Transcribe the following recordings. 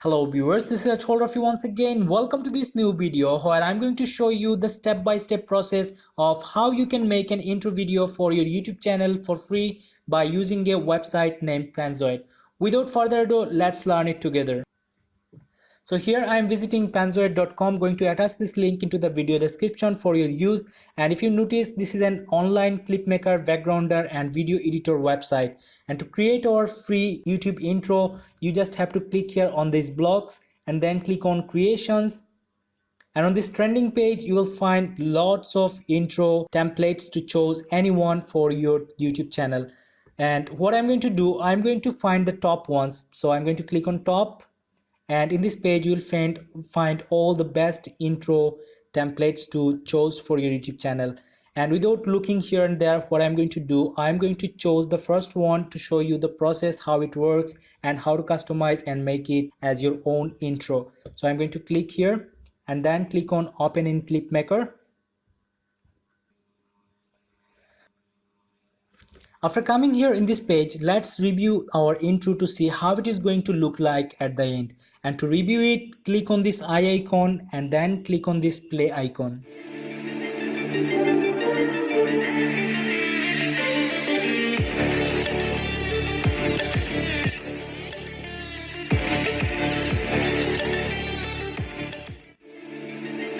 Hello viewers, this is Azharul Rafy once again. Welcome to this new video where I'm going to show you the step-by-step process of how you can make an intro video for your YouTube channel for free by using a website named Panzoid. Without further ado, let's learn it together. So here I am visiting panzoid.com, going to attach this link into the video description for your use. And if you notice, this is an online clip maker, backgrounder and video editor website. And to create our free YouTube intro, you just have to click here on these blocks and then click on creations. And on this trending page, you will find lots of intro templates to choose anyone for your YouTube channel. And what I'm going to do, I'm going to find the top ones. So I'm going to click on top. And in this page you will find all the best intro templates to choose for your YouTube channel. And without looking here and there, what I'm going to do, I'm going to choose the first one to show you the process, how it works and how to customize and make it as your own intro. So I'm going to click here and then click on open in clip maker. After coming here in this page, let's review our intro to see how it is going to look like at the end. And to review it, click on this eye icon and then click on this play icon.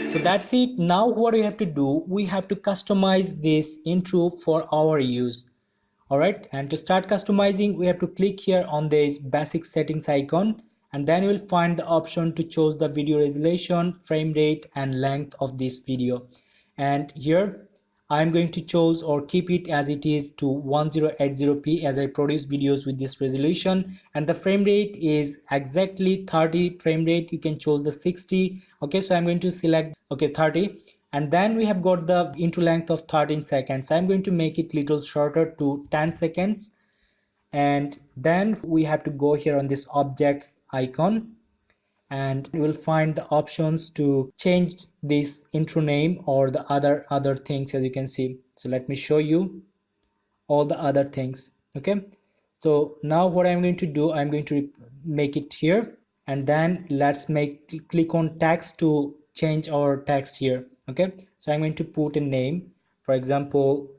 So that's it. Now what we have to do, we have to customize this intro for our use. Alright, and to start customizing, we have to click here on this basic settings icon, and then you will find the option to choose the video resolution, frame rate and length of this video. And here I'm going to choose or keep it as it is to 1080p as I produce videos with this resolution, and the frame rate is exactly 30 frame rate. You can choose the 60. Okay, so I'm going to select 30. And then we have got the intro length of 13 seconds. I'm going to make it little shorter to 10 seconds. And then we have to go here on this objects icon and you will find the options to change this intro name or the other things, as you can see. So let me show you all the other things. Okay, so now what I'm going to do, I'm going to make it here, and then let's click on text to change our text here. Okay, so I'm going to put a name. For example,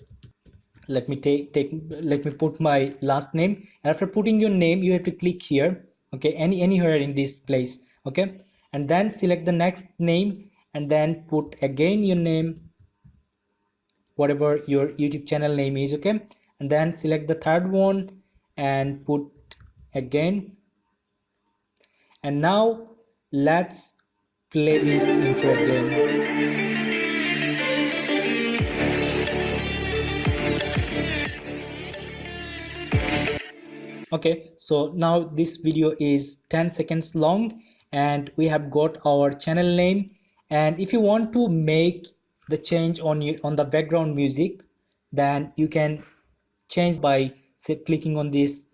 let me put my last name. And after putting your name, you have to click here. Okay, anywhere in this place. Okay, and then select the next name and then put again your name, whatever your YouTube channel name is. Okay, and then select the third one and put again. And now let's play this intro again. Okay, so now this video is 10 seconds long and we have got our channel name. And if you want to make the change on the background music, then you can change by clicking on this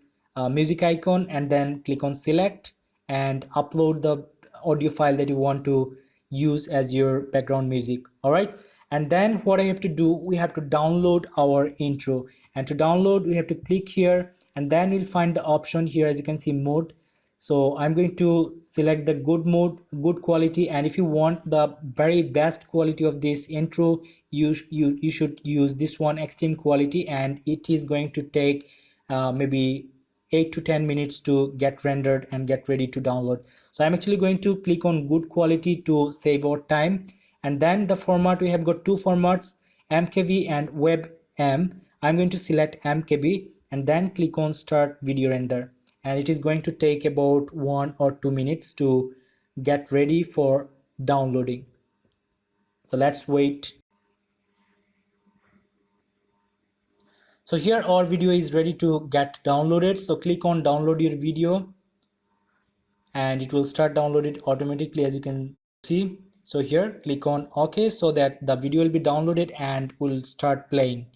music icon and then click on select and upload the audio file that you want to use as your background music. All right, and then what I have to do, we have to download our intro. And to download, we have to click here and then you'll find the option here, as you can see, mode. So I'm going to select the good mode, good quality. And if you want the very best quality of this intro, you should use this one, extreme quality, and it is going to take maybe 8 to 10 minutes to get rendered and get ready to download. So I'm actually going to click on good quality to save our time. And then the format, we have got two formats, MKV and WebM. I'm going to select MKV and then click on start video render, and it is going to take about 1 or 2 minutes to get ready for downloading. So let's wait. So here our video is ready to get downloaded. So click on download your video and it will start downloaded automatically, as you can see. So here click on OK so that the video will be downloaded and will start playing.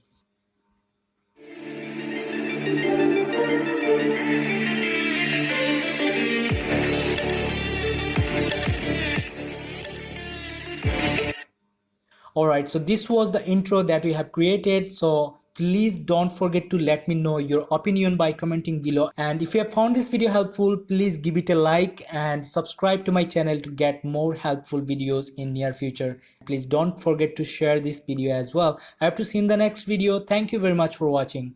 Alright, so this was the intro that we have created. So Please don't forget to let me know your opinion by commenting below. And if you have found this video helpful, please give it a like and subscribe to my channel to get more helpful videos in near future. Please don't forget to share this video as well. I have to see you in the next video. Thank you very much for watching.